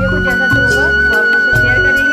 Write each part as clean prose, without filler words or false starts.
देखो जैसा जो होगा वो आप लोग से शेयर करेंगे।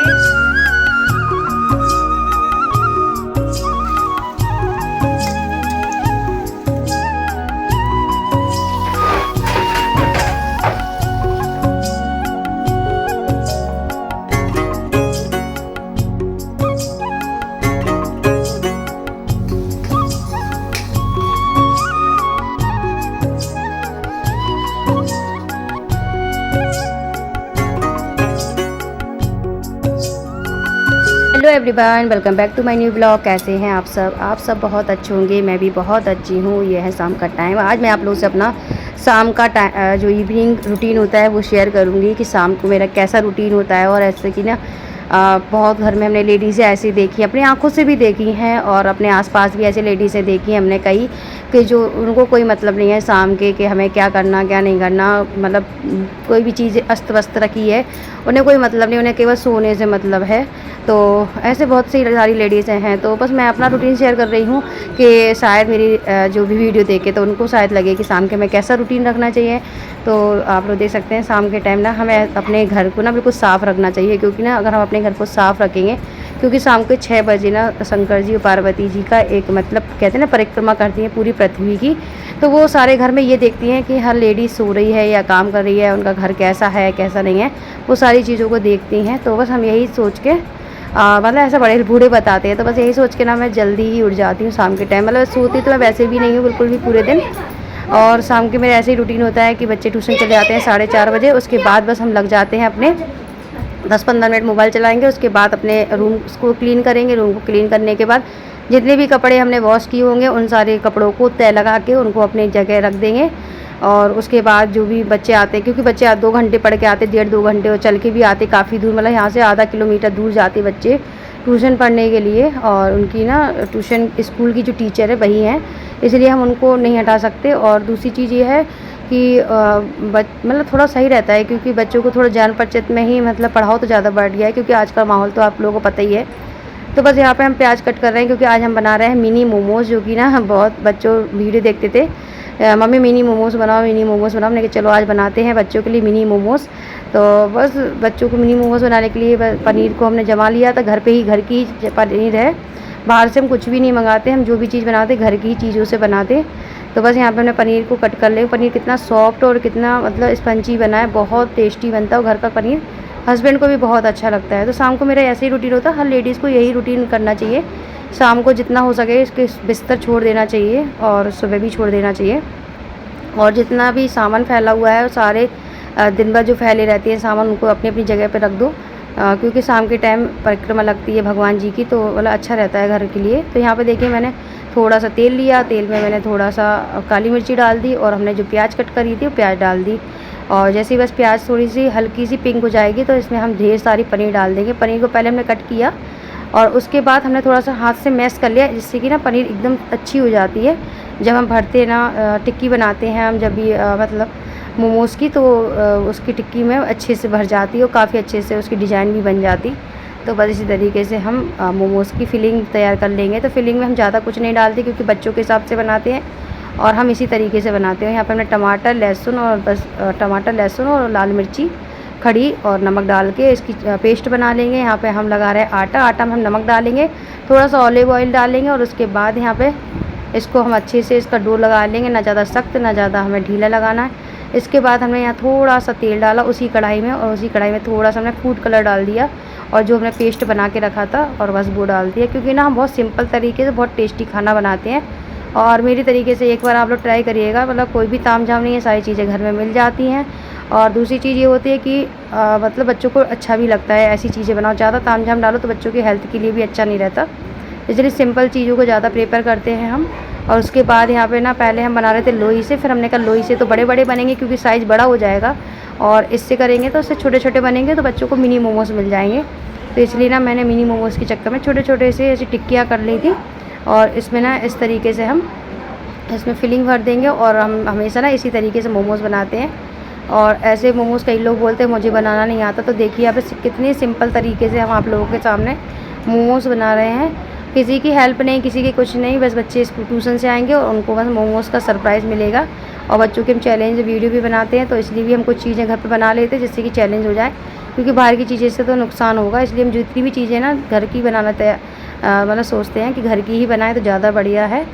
Hello everyone, welcome back to my new blog. कैसे हैं आप सब बहुत अच्छे होंगे। मैं भी बहुत अच्छी हूँ। ये है शाम का टाइम। आज मैं आप लोगों से अपना शाम का जो इवनिंग रूटीन होता है वो शेयर करूँगी कि शाम को मेरा कैसा रूटीन होता है। और ऐसे कि ना बहुत घर में हमने लेडीज़ें ऐसी देखी, अपनी आंखों से भी देखी हैं और अपने आसपास भी ऐसी लेडीज़ें देखी हैं हमने कई, कि जो उनको कोई मतलब नहीं है शाम के कि हमें क्या करना क्या नहीं करना। मतलब कोई भी चीज़ अस्त व्यस्त रखी है, उन्हें कोई मतलब नहीं, उन्हें केवल सोने से मतलब है। तो ऐसे बहुत सी सारी लेडीज़ हैं। तो बस मैं अपना रूटीन शेयर कर रही हूँ कि शायद मेरी जो भी वीडियो देखे तो उनको शायद लगे कि शाम के में कैसा रूटीन रखना चाहिए। तो आप लोग देख सकते हैं शाम के टाइम ना हमें अपने घर को ना बिल्कुल साफ़ रखना चाहिए, क्योंकि ना अगर हम अपने घर को साफ़ रखेंगे, क्योंकि शाम के 6 बजे ना शंकर जी और पार्वती जी का एक मतलब कहते हैं ना परिक्रमा करती हैं पूरी पृथ्वी की। तो वो सारे घर में ये देखती हैं कि हर लेडीज़ सो रही है या काम कर रही है, उनका घर कैसा है कैसा नहीं है, वो सारी चीज़ों को देखती हैं। तो बस हम यही सोच के मतलब ऐसा बड़े बूढ़े बताते हैं, तो बस यही सोच के ना मैं जल्दी ही उठ जाती हूँ शाम के टाइम। मतलब सोती तो मैं वैसे भी नहीं हूँ बिल्कुल भी पूरे दिन। और शाम के मेरा ऐसे ही रूटीन होता है कि बच्चे ट्यूशन चले जाते हैं 4:30 बजे। उसके बाद बस हम लग जाते हैं अपने 10-15 मिनट मोबाइल चलाएंगे। उसके बाद अपने रूम को क्लीन करेंगे। रूम को क्लीन करने के बाद जितने भी कपड़े हमने वॉश किए होंगे उन सारे कपड़ों को तय लगा के उनको अपनी जगह रख देंगे। और उसके बाद जो भी बच्चे आते हैं, क्योंकि बच्चे 2 घंटे पढ़ के आते, 1.5-2 घंटे, और चल के भी आते काफ़ी दूर, मतलब यहाँ से आधा किलोमीटर दूर जाते बच्चे ट्यूशन पढ़ने के लिए। और उनकी ना ट्यूशन स्कूल की जो टीचर है वही हैं, इसलिए हम उनको नहीं हटा सकते। और दूसरी चीज़ ये है कि मतलब थोड़ा सही रहता है, क्योंकि बच्चों को थोड़ा जान परिचित में ही मतलब पढ़ाओ तो ज़्यादा बढ़ गया है, क्योंकि आज का माहौल तो आप लोगों को पता ही है। तो बस यहाँ पे हम प्याज कट कर रहे हैं, क्योंकि आज हम बना रहे हैं मिनी मोमोज़, जो कि ना बहुत बच्चों वीडियो देखते थे, मम्मी मिनी मोमोज़ बनाओ मिनी मोमोज़ बनाओ। हमने कहा चलो आज बनाते हैं बच्चों के लिए मिनी मोमोज़। तो बस बच्चों को मिनी मोमोज़ बनाने के लिए पनीर को हमने जमा लिया था। घर पे ही घर की पनीर है, बाहर से हम कुछ भी नहीं मंगाते। हम जो भी चीज़ बनाते घर की ही चीज़ों से बनाते। तो बस यहाँ पे हमने पनीर को कट कर लिया। पनीर कितना सॉफ्ट और कितना मतलब स्पंजी बना है, बहुत टेस्टी बनता है। और घर का पनीर हस्बैंड को भी बहुत अच्छा लगता है। तो शाम को मेरा ऐसे ही रूटीन होता है। हर लेडीज़ को यही रूटीन करना चाहिए। शाम को जितना हो सके इसके बिस्तर छोड़ देना चाहिए और सुबह भी छोड़ देना चाहिए। और जितना भी सामान फैला हुआ है सारे दिन भर जो फैले रहती है सामान, उनको अपनी अपनी जगह पे रख दो। क्योंकि शाम के टाइम परिक्रमा लगती है भगवान जी की, तो मतलब अच्छा रहता है घर के लिए। तो यहाँ पे देखिए मैंने थोड़ा सा तेल लिया, तेल में मैंने थोड़ा सा काली मिर्ची डाल दी और हमने जो प्याज कट करी थी वो प्याज डाल दी। और जैसे ही बस प्याज थोड़ी सी हल्की सी पिंक हो जाएगी तो इसमें हम ढेर सारी पनीर डाल देंगे। पनीर को पहले हमने कट किया और उसके बाद हमने थोड़ा सा हाथ से मैश कर लिया, जिससे कि ना पनीर एकदम अच्छी हो जाती है। जब हम भरते ना टिक्की बनाते हैं हम, जब भी मतलब मोमोज़ की, तो उसकी टिक्की में अच्छे से भर जाती है और काफ़ी अच्छे से उसकी डिज़ाइन भी बन जाती। तो बस इसी तरीके से हम मोमोज़ की फिलिंग तैयार कर लेंगे। तो फिलिंग में हम ज़्यादा कुछ नहीं डालते, क्योंकि बच्चों के हिसाब से बनाते हैं और हम इसी तरीके से बनाते हैं। यहाँ पर हमने टमाटर लहसुन और बस टमाटर लहसुन और लाल मिर्ची खड़ी और नमक डाल के इसकी पेस्ट बना लेंगे। यहाँ पे हम लगा रहे हैं आटा में हम नमक डालेंगे, थोड़ा सा ऑलिव ऑयल डालेंगे और उसके बाद यहाँ पे इसको हम अच्छे से इसका डो लगा लेंगे, ना ज़्यादा सख्त ना ज़्यादा हमें ढीला लगाना है। इसके बाद हमने यहाँ थोड़ा सा तेल डाला उसी कढ़ाई में, और उसी कढ़ाई में थोड़ा सा हमने फूड कलर डाल दिया और जो हमने पेस्ट बना के रखा था और बस वो डाल दिया। क्योंकि ना हम बहुत सिंपल तरीके से बहुत टेस्टी खाना बनाते हैं। और मेरी तरीके से एक बार आप लोग ट्राई करिएगा, मतलब कोई भी तामझाम नहीं है, सारी चीज़ें घर में मिल जाती हैं। और दूसरी चीज़ ये होती है कि मतलब बच्चों को अच्छा भी लगता है ऐसी चीज़ें बनाओ। ज़्यादा तामझाम डालो तो बच्चों की हेल्थ के लिए भी अच्छा नहीं रहता, इसलिए सिंपल चीज़ों को ज़्यादा प्रेफर करते हैं हम। और उसके बाद यहाँ पे ना पहले हम बना रहे थे लोई से, फिर हमने कहा लोई से तो बड़े बड़े बनेंगे क्योंकि साइज़ बड़ा हो जाएगा, और इससे करेंगे तो उससे छोटे छोटे बनेंगे तो बच्चों को मिनी मोमोज़ मिल जाएंगे। तो इसलिए ना मैंने मिनी मोमोज़ के चक्कर में छोटे छोटे से ऐसी टिक्कियाँ कर ली थी। और इसमें ना इस तरीके से हम इसमें फिलिंग भर देंगे। और हम हमेशा ना इसी तरीके से मोमोज़ बनाते हैं। और ऐसे मोमोज़ कई लोग बोलते हैं मुझे बनाना नहीं आता, तो देखिए यहाँ पे कितने सिंपल तरीके से हम आप लोगों के सामने मोमोज़ बना रहे हैं। किसी की हेल्प नहीं, किसी की कुछ नहीं, बस बच्चे ट्यूशन से आएंगे और उनको बस मोमोज़ का सरप्राइज़ मिलेगा। और बच्चों के हम चैलेंज वीडियो भी बनाते हैं, तो इसलिए भी हम कुछ चीज़ें घर पे बना लेते हैं जिससे कि चैलेंज हो जाए क्योंकि बाहर की चीज़ें से तो नुकसान होगा, इसलिए हम जितनी भी चीज़ें ना घर की बनाना मतलब सोचते हैं कि घर की ही बनाएं तो ज़्यादा बढ़िया है।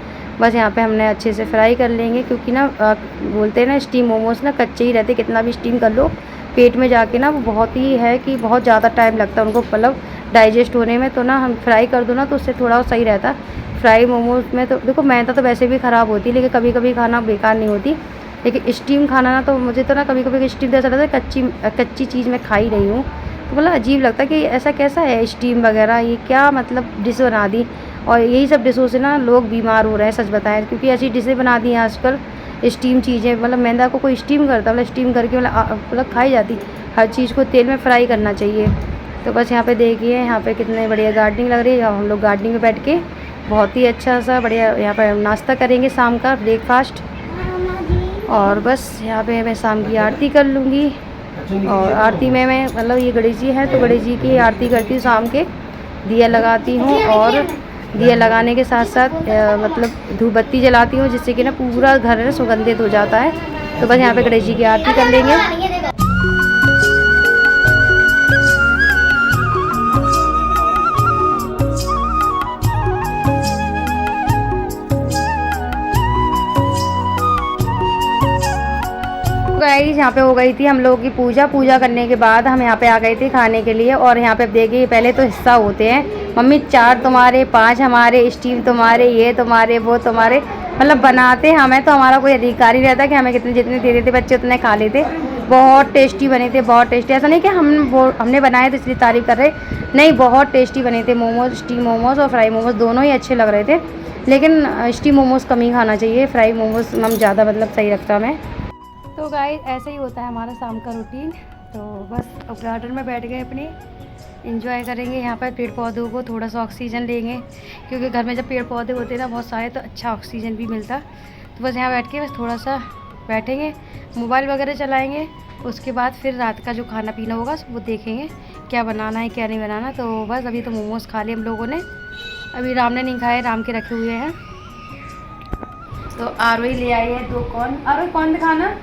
बस यहाँ पे हमने अच्छे से फ्राई कर लेंगे, क्योंकि ना बोलते हैं ना स्टीम मोमोज ना कच्चे ही रहते, कितना भी स्टीम कर लो पेट में जाके ना वो बहुत ही है कि बहुत ज़्यादा टाइम लगता है उनको मतलब डाइजेस्ट होने में। तो ना हम फ्राई कर दो ना तो उससे थोड़ा सही रहता। फ्राई मोमोज में तो देखो मैदा तो वैसे भी ख़राब होती है, लेकिन कभी कभी खाना बेकार नहीं होती, लेकिन स्टीम खाना ना तो मुझे तो ना कभी कभी स्टीम ऐसा लगता है कच्ची चीज़ मैं खा ही रही हूँ। तो मतलब अजीब लगता है कि ऐसा कैसा है स्टीम वगैरह, ये क्या मतलब डिश बना दी। और यही सब डिशों से ना लोग बीमार हो रहे हैं सच बताएं, क्योंकि ऐसी डिशें बना दी हैं आजकल स्टीम चीज़ें, मतलब मैदा को कोई स्टीम करता मतलब स्टीम करके मतलब खाई जाती। हर चीज़ को तेल में फ्राई करना चाहिए। तो बस यहाँ पे देखिए यहाँ पे कितने बढ़िया गार्डनिंग लग रही है। हम लोग गार्डनिंग में बैठ के बहुत ही अच्छा सा बढ़िया यहाँ पर नाश्ता करेंगे शाम का ब्रेकफास्ट। और बस यहाँ पे मैं शाम की आरती कर लूँगी। और आरती में मैं मतलब ये गणेश जी है तो गणेश जी की आरती करती हूँ शाम के, दिया लगाती हूँ। और दिया लगाने के साथ साथ मतलब धूप बत्ती जलाती हूँ, जिससे कि ना पूरा घर सुगंधित हो जाता है। तो बस यहाँ पे गणेश जी की आरती कर लेंगे। गाइस यहाँ पे हो गई थी हम लोगों की पूजा करने के बाद हम यहाँ पे आ गए थे खाने के लिए। और यहाँ पे देखिए पहले तो हिस्सा होते हैं, मम्मी 4 तुम्हारे 5 हमारे, स्टीम तुम्हारे, ये तुम्हारे वो तुम्हारे, मतलब बनाते हमें तो हमारा कोई अधिकार ही रहता कि हमें कितने जितने दे देते बच्चे उतने खा लेते। बहुत टेस्टी बने थे, बहुत टेस्टी। ऐसा नहीं कि हमने बनाए तो इसलिए तारीफ़ कर रहे, नहीं बहुत टेस्टी बने थे मोमोज। स्टीम मोमोज और फ्राई मोमोज दोनों ही अच्छे लग रहे थे, लेकिन स्टीम मोमोज कम ही खाना चाहिए, फ्राई मोमोज हम ज़्यादा मतलब सही लगता हमें। तो गाइस ऐसे ही होता है हमारा शाम का रूटीन। तो बस अब गार्डन में बैठ गए अपने, एंजॉय करेंगे यहाँ पर पेड़ पौधों को, थोड़ा सा ऑक्सीजन लेंगे, क्योंकि घर में जब पेड़ पौधे होते हैं ना बहुत सारे तो अच्छा ऑक्सीजन भी मिलता। तो बस यहाँ बैठ के बस थोड़ा सा बैठेंगे, मोबाइल वगैरह चलाएँगे। उसके बाद फिर रात का जो खाना पीना होगा वो देखेंगे क्या बनाना है क्या नहीं बनाना। तो बस अभी तो मोमोज़ खा लिए हम लोगों ने, अभी राम ने नहीं खाए, राम के रखे हुए हैं। तो आरोही ले आई है 2 कॉर्न। आरोही कॉर्न दिखाना,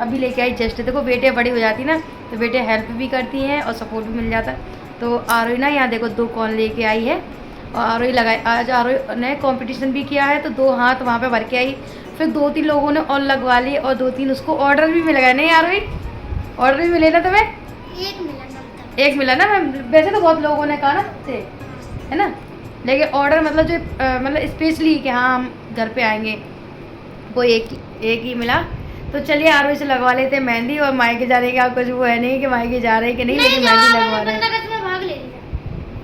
अभी लेके आई जस्ट। देखो बेटे बड़ी हो जाती ना तो बेटे हेल्प भी करती हैं और सपोर्ट भी मिल जाता है। तो आरोही ना यहाँ देखो 2 कॉर्न लेके आई है और आरोही लगाई। आज आरोही ने कंपटीशन भी किया है तो 2 हाथ वहाँ पे भर के आई, फिर 2-3 लोगों ने और लगवा लिए और 2-3 उसको ऑर्डर भी मिल गए। नहीं आरोही ऑर्डर भी मिले ना तुम्हें? एक मिला ना। वैसे तो बहुत लोगों ने कहा ना मुझसे, है ना, लेकिन ऑर्डर मतलब जो मतलब स्पेशली कि हाँ हम घर पे आएंगे, वो एक ही मिला। तो चलिए आरोही से लगवा लेते हैं मेहंदी। और मायके जाने का कुछ वो है नहीं कि मायके जा रहे हैं कि नहीं, लेकिन मेहंदी लगवा रहे हैं।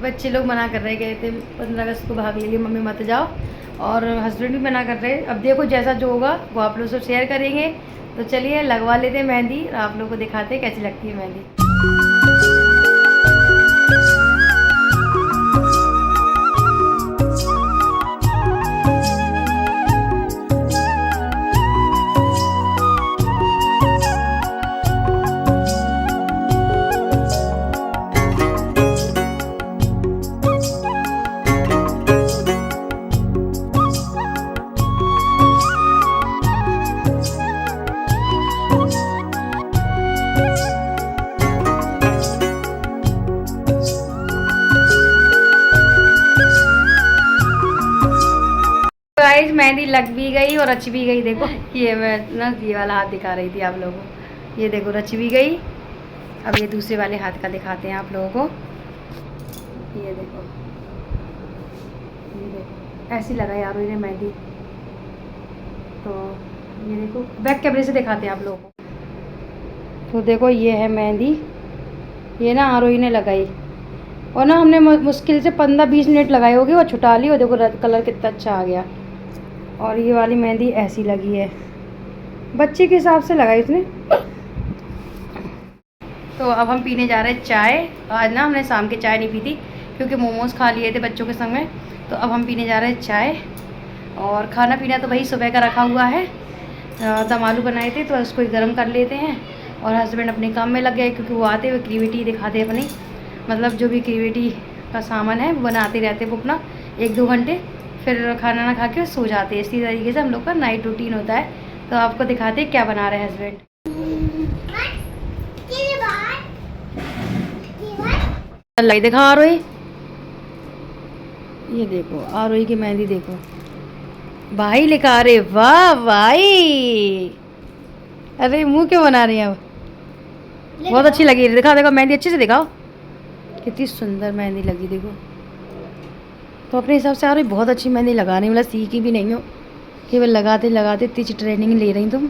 बच्चे लोग मना कर रहे, कहते 15 अगस्त को भाग ले लिए मम्मी मत जाओ, और हस्बैंड भी मना कर रहे हैं। अब देखो जैसा जो होगा वो आप लोग से शेयर करेंगे। तो चलिए लगवा लेते हैं मेहंदी और आप लोग को दिखाते हैं कैसी लगती है मेहंदी। गाइस मेहंदी लग भी गई और रच भी गई। देखो ये मैं ना ये वाला हाथ दिखा रही थी आप लोगों को, ये देखो रच भी गई। अब ये दूसरे वाले हाथ का दिखाते हैं आप लोगों को, ये देखो ऐसी लगाई यार इन्हें मेहंदी। तो ये देखो बैक कैमरे से दिखाते हैं आप लोगों को। तो देखो ये है मेहंदी, ये ना आरोही ने लगाई और ना हमने मुश्किल से 15-20 मिनट लगाई होगी और छुटा ली। और देखो कलर कितना अच्छा आ गया। और ये वाली मेहंदी ऐसी लगी है, बच्चे के हिसाब से लगाई उसने। तो अब हम पीने जा रहे हैं चाय। आज ना हमने शाम के चाय नहीं पी थी क्योंकि मोमोज़ खा लिए थे बच्चों के संग में। तो अब हम पीने जा रहे हैं चाय। और खाना पीना तो भाई सुबह का रखा हुआ है, दम आलू बनाए थे तो उसको ही गर्म कर लेते हैं। और हस्बैंड अपने काम में लग गए क्योंकि वो आते हुए क्रिएटिविटी दिखाते अपनी, मतलब जो भी क्रिएटिविटी का सामान है वो बनाते रहते वो अपना 1-2 घंटे, फिर खाना ना खा के सो जाते हैं। इसी तरीके से हम लोग का नाइट रूटीन होता है। तो आपको दिखाते हैं क्या बना रहे हैं हस्बैंड। लाई देखा आरोही, ये देखो आरोही की मेहंदी देखो भाई लिखा रहे। वाह भाई, अरे मुंह क्यों बना रही हैं अब? बहुत अच्छी लगी। दिखा देखो मेहंदी अच्छे से दिखाओ, कितनी सुंदर मेहंदी लगी देखो। तो अपने हिसाब से आरोही बहुत अच्छी मेहंदी लगाने, मतलब सीखी भी नहीं हो, केवल लगाते लगाते इतनी ट्रेनिंग ले रही तुम।